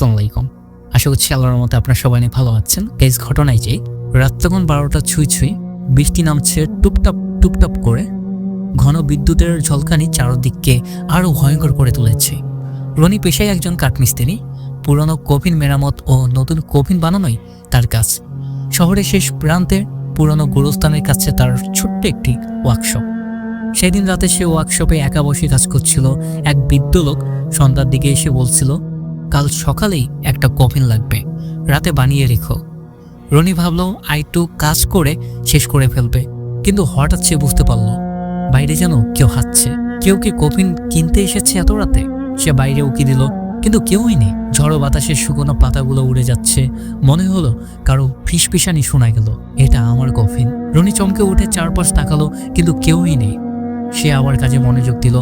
আসসালামু আলাইকুম। আশা করছি আল্লাহর মতে আপনারা সবাই ভালো আছেন। গাইস, ঘটনায় যে রাত তখন 12টা ছুঁই বৃষ্টি নামছে টুপটাপ টুপটাপ করে। ঘন বিদ্যুতের ঝলকানি চারদিককে আরো ভয়ঙ্কর করে তুলেছে। রনি পেশায় একজন কাঠমিস্ত্রি। পুরনো কফিন মেরামত ও নতুন কফিন বানানোই তার কাজ। শহরের শেষ প্রান্তে পুরনো গোরস্থানের কাছে তার ছোট্ট একটি ওয়ার্কশপ। সেদিন রাতে সে ওয়ার্কশপে একা বসে কাজ করছিল। এক বৃদ্ধ লোক সন্ধ্যার দিকে এসে বলছিল, কাল সকালেই একটা কফিন লাগবে, রাতে বানিয়ে রেখো। রনি ভাবলো আইটু কাজ করে শেষ করে ফেলবে, কিন্তু হঠাৎ সে বুঝতে পারল বাইরে যেন কেউ হাঁটছে। কেউ কি কফিন কিনতে এসেছে এত রাতে? সে বাইরে উকি দিল, কিন্তু কেউই নেই। ঝড়ো বাতাসের শুকনো পাতাগুলো উড়ে যাচ্ছে। মনে হলো কারো ফিসফিসানি শোনা গেল, এটা আমার কফিন। রনি চমকে উঠে চারপাশ তাকালো, কিন্তু কেউই নেই। সে আবার কাজে মনোযোগ দিল।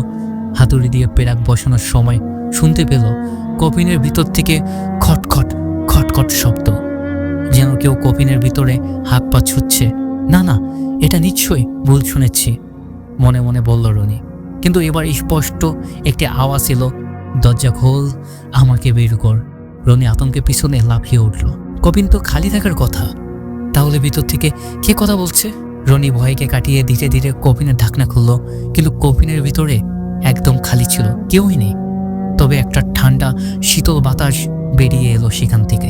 হাতুড়ি দিয়ে পেরাক বসানোর সময় শুনতে পেল কফিনের ভিতর থেকে খটখট খটখট শব্দ, যেন কেউ কফিনের ভিতরে হাত পা ছুটছে। না না, এটা নিশ্চয়ই ভুল শুনেছি, মনে মনে বলল রনি। কিন্তু এবার স্পষ্ট একটি আওয়াজ এলো, দরজা খোল, আমাকে বের কর। রনি আতঙ্কে পিছনে লাফিয়ে উঠল। কফিন তো খালি থাকার কথা, তাহলে ভিতর থেকে কে কথা বলছে? রনি ভয়কে কাটিয়ে ধীরে ধীরে কফিনের ঢাকনা খুলল, কিন্তু কফিনের ভিতরে একদম খালি ছিল, কেউই নেই। তবে একটা ঠান্ডা শীতল বাতাস বেরিয়ে এলো সেখান থেকে,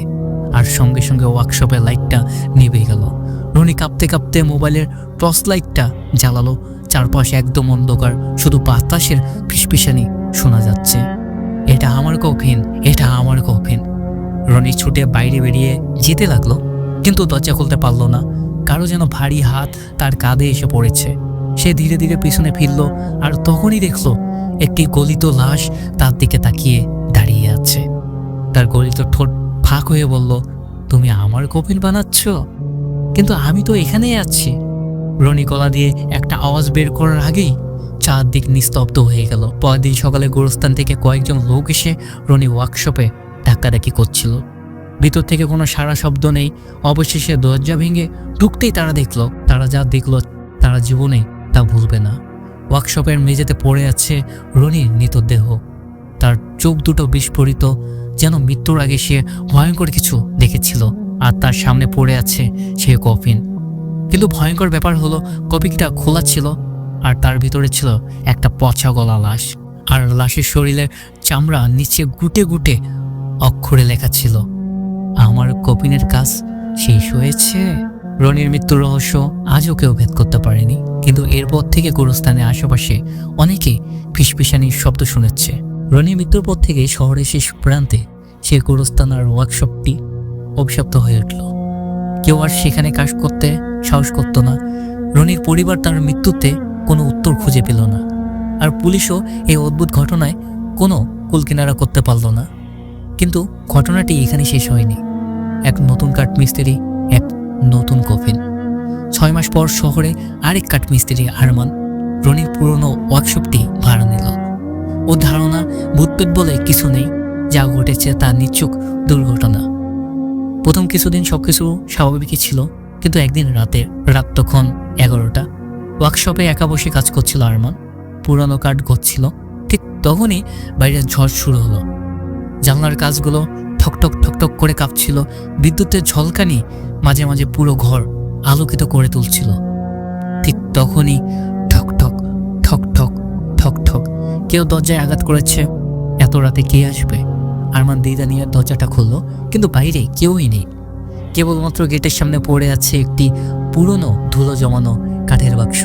আর সঙ্গে সঙ্গে ওয়ার্কশপের লাইটটা নিভে গেল। রনি কাঁপতে কাঁপতে মোবাইলের টর্চ লাইটটা জ্বালালো। চারপাশে একদম অন্ধকার, শুধু বাতাসের ফিসফিসানি শোনা যাচ্ছে। এটা আমার কফিন, এটা আমার কফিন। রনি ছুটে বাইরে বেরিয়ে যেতে লাগলো, কিন্তু দরজা খুলতে পারল না। কারো যেন ভারী হাত তার কাঁধে এসে পড়েছে। সে ধীরে ধীরে পিছনে ফিরল, আর তখনই দেখলো একটি গলিত লাশ তার দিকে তাকিয়ে দাঁড়িয়ে আছে। তার গলিত ঠোঁট ফাঁক হয়ে বলল, তুমি আমার কফিন বানাচ্ছ? কিন্তু আমি তো এখানেই আছি। রনি গলা দিয়ে একটা আওয়াজ বের করার আগেই চারদিক নিস্তব্ধ হয়ে গেল। পরদিন সকালে গোরস্থান থেকে কয়েকজন লোক এসে রনি ওয়ার্কশপে ধাক্কাধাক্কি করছিল। ভিতর থেকে কোনো সারা শব্দ নেই। অবশেষে দরজা ভেঙে ঢুকতেই তারা যা দেখলো তারা জীবনে তা ভুলবে না। ওয়ার্কশপের মেঝেতে পড়ে আছে রনির মৃতদেহ। তার চোখ দুটো বিস্ফোরিত, যেন মৃত্যুর আগে সে ভয়ঙ্কর কিছু দেখেছিল। আর তার সামনে পড়ে আছে সে কফিন। কিন্তু ভয়ঙ্কর ব্যাপার হলো, কফিনটা খোলা ছিল, আর তার ভিতরে ছিল একটা পচা গলা লাশ। আর লাশের শরীরের চামড়া নিচে গুটে গুটে অক্ষরে লেখা ছিল, আমার কফিনের কাজ শেষ হয়েছে। রনির মৃত্যুর রহস্য আজও কেউ ভেদ করতে পারেনি, কিন্তু এরপর থেকে গোরস্থানের আশেপাশে অনেকেই ফিসফিসানির শব্দ শুনেছে। রনির মৃত্যুর পর থেকে শহরের শেষ প্রান্তে সে গোরস্থান আর ওয়ার্কশপটি অভিশপ্ত হয়ে উঠল। কেউ আর সেখানে কাজ করতে সাহস করত না। রনির পরিবার তার মৃত্যুতে কোনো উত্তর খুঁজে পেল না, আর পুলিশও এই অদ্ভুত ঘটনায় কোনো কুলকিনারা করতে পারল না। কিন্তু ঘটনাটি এখানে শেষ হয়নি। এক নতুন কাঠমিস্ত্রি, এক নতুন কফিন। 6 মাস পর শহরে আরেক কাঠমিস্ত্রি আরমান রনির পুরনো ওয়ার্কশপটি ভাড়া নিল। ও ধারণা ভূতপেট বলে কিছু নেই, যা ঘটেছে তা নিছক দুর্ঘটনা। প্রথম কিছুদিন সবকিছু স্বাভাবিকই ছিল, কিন্তু একদিন রাত তখন 11টা। ওয়ার্কশপে একা বসে কাজ করছিল আরমান। পুরনো কাঠ গচ্ছিল। ঠিক তখনই বাইরে ঝড় শুরু হলো। জানলার কাজগুলো ঠকঠক ঠকঠক করে কাঁপছিল। বিদ্যুতের ঝলকানি মাঝে মাঝে পুরো ঘর আলোকিত করে তুলছিল। ঠিক তখনই ঠকঠক ঠকঠক ঠকঠক কেউ দরজায় আঘাত করেছে। এত রাতে কে আসবে? আরমান দ্বিধা নিয়ে দরজাটা খুলল, কিন্তু বাইরে কেউই নেই। কেবলমাত্র গেটের সামনে পড়ে আছে একটি পুরনো ধুলো জমানো কাঠের বাক্স,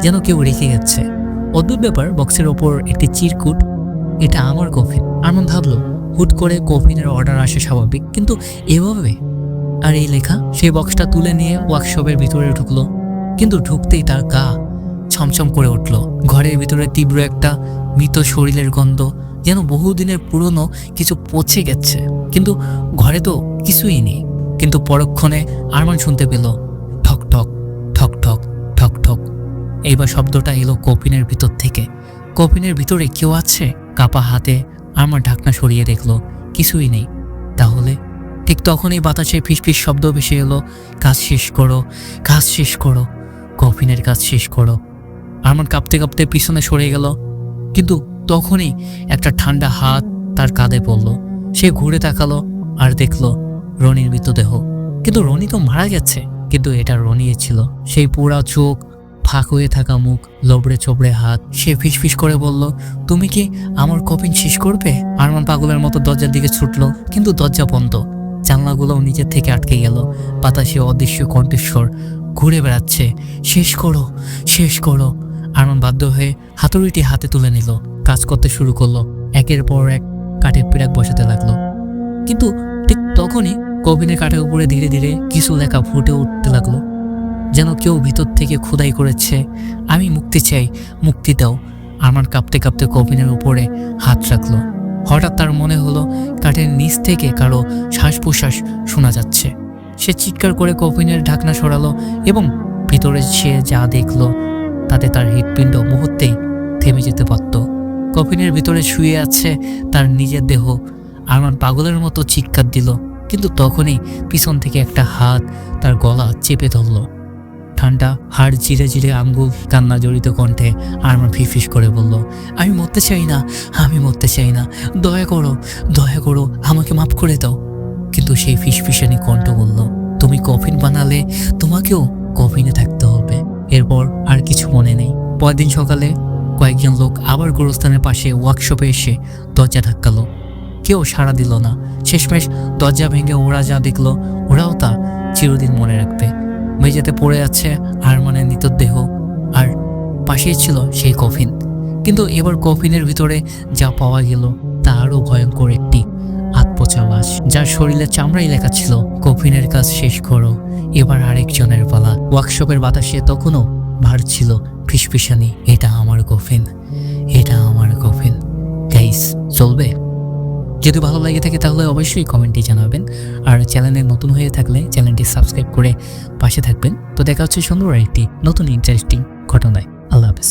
যেন কেউ রেখে গেছে। অদ্ভুত ব্যাপার, বক্সের ওপর একটি চিরকুট, এটা আমার কফিন। আরমান ভাবলো, হুট করে কফিনের অর্ডার আসে স্বাভাবিক, কিন্তু এভাবে আর এই লেখা? সেই বক্সটা তুলে নিয়ে ওয়ার্কশপের ভিতরে ঢুকলো, কিন্তু ঢুকতেই তার গা ছমছম করে উঠল। ঘরের ভিতরে তীব্র একটা মৃত শরীরের গন্ধ, যেন বহুদিনের পুরনো কিছু পচে গেছে। কিন্তু ঘরে তো কিছুই নেই। কিন্তু পরক্ষণে আরমান শুনতে পেল ঠক ঠক ঠক ঠক ঠক ঠক। এইবার শব্দটা এলো কফিনের ভিতর থেকে। কফিনের ভিতরে কেউ আছে? কাপা হাতে আরমান ঢাকনা সরিয়ে দেখলো কিছুই নেই। তাহলে? ঠিক তখনই বাতাসে ফিসফিস শব্দ ভেসে এলো, কাজ শেষ করো, কাজ শেষ করো, কফিনের কাজ শেষ করো। আরমান কাঁপতে কাঁপতে পিছনে সরে গেল, কিন্তু তখনই একটা ঠান্ডা হাত তার কাঁধে পড়ল। সে ঘুরে তাকালো আর দেখলো রনির মৃতদেহ। কিন্তু রনি তো মারা গেছে, কিন্তু এটা রনি ছিল। সেই পোড়া চোখ, ফাঁক হয়ে থাকা মুখ, লবড়ে চবড়ে হাত। সে ফিসফিস করে বলল, তুমি কি আমার কফিন শেষ করবে? আরমান পাগলের মতো দরজার দিকে ছুটলো, কিন্তু দরজা বন্ধ। জানলাগুলোও নিজের থেকে আটকে গেল। বাতাসে অদৃশ্য কণ্ঠস্বর ঘুরে বেড়াচ্ছে, শেষ করো, শেষ করো। আরমান বাধ্য হয়ে হাতুড়িটি হাতে তুলে নিল, কাজ করতে শুরু করলো। একের পর এক কাঠের পিরাক বসাতে লাগলো। কিন্তু ঠিক তখনই কফিনের কাঠের উপরে ধীরে ধীরে কিছু লেখা ফুটে উঠতে লাগলো, যেন কেউ ভিতর থেকে খোদাই করেছে, আমি মুক্তি চাই, মুক্তি দাও। আরমান কাঁপতে কাঁপতে কফিনের উপরে হাত রাখলো। হঠাৎ তার মনে হলো কাঠের নিচ থেকে কারো শ্বাস প্রশ্বাস শোনা যাচ্ছে। সে চিৎকার করে কফিনের ঢাকনা সরালো এবং ভিতরে সে যা দেখলো তাতে তার হৃৎপিণ্ড মুহূর্তেই থেমে যেতে পারত। কফিনের ভিতরে শুয়ে আছে তার নিজের দেহ। আরমান পাগলের মতো চিৎকার দিল, কিন্তু তখনই পিছন থেকে একটা হাত তার গলা চেপে ধরল। ঠান্ডা হাড় জিরে জিরে আঙ্গুল, কান্না জড়িত কণ্ঠে আরমান ফিসফিস করে বলল, আমি মরতে চাই না, আমি মরতে চাই না, দয়া করো, দয়া করো, আমাকে মাফ করে দাও। কিন্তু সেই ফিসফিসানি কণ্ঠ বলল, তুমি কফিন বানালে তোমাকেও কফিনে থাকতে হবে। এরপর আর কিছু মনে নেই। পরের দিন সকালে কয়েকজন লোক আবার গোরস্থানের পাশে ওয়ার্কশপে এসে দরজা ধাক্কালো। কেউ সাড়া দিল না। শেষমেশ দরজা ভেঙে ওরা যা দেখলো ওরাও তা চিরদিন মনে রাখবে। মেঝেতে পড়ে আছে আরমানের মৃতদেহ, আর পাশেই ছিল সেই কফিন। কিন্তু এবার কফিনের ভিতরে যা পাওয়া গেল তা আরও ভয়ঙ্কর একটি আত্মপচা লাশ, যার শরীরে চামড়াই লেখা ছিল, কফিনের কাজ শেষ করো, এবার আরেকজনের পালা। ওয়ার্কশপের বাতাসে তখনও ভার ছিল ফিসফিসানি, এটা আমার কফিন, এটা আমার কফিন। গাইস, চলবে? যদি ভালো লাগে থাকে তাহলে অবশ্যই কমেন্টে জানাবেন, আর চ্যানেলে নতুন হয়ে থাকলে চ্যানেলটি সাবস্ক্রাইব করে পাশে থাকবেন। তো দেখা হচ্ছে সুন্দর একটি নতুন ইন্টারেস্টিং ঘটনায়। আল্লাহ হাফেজ।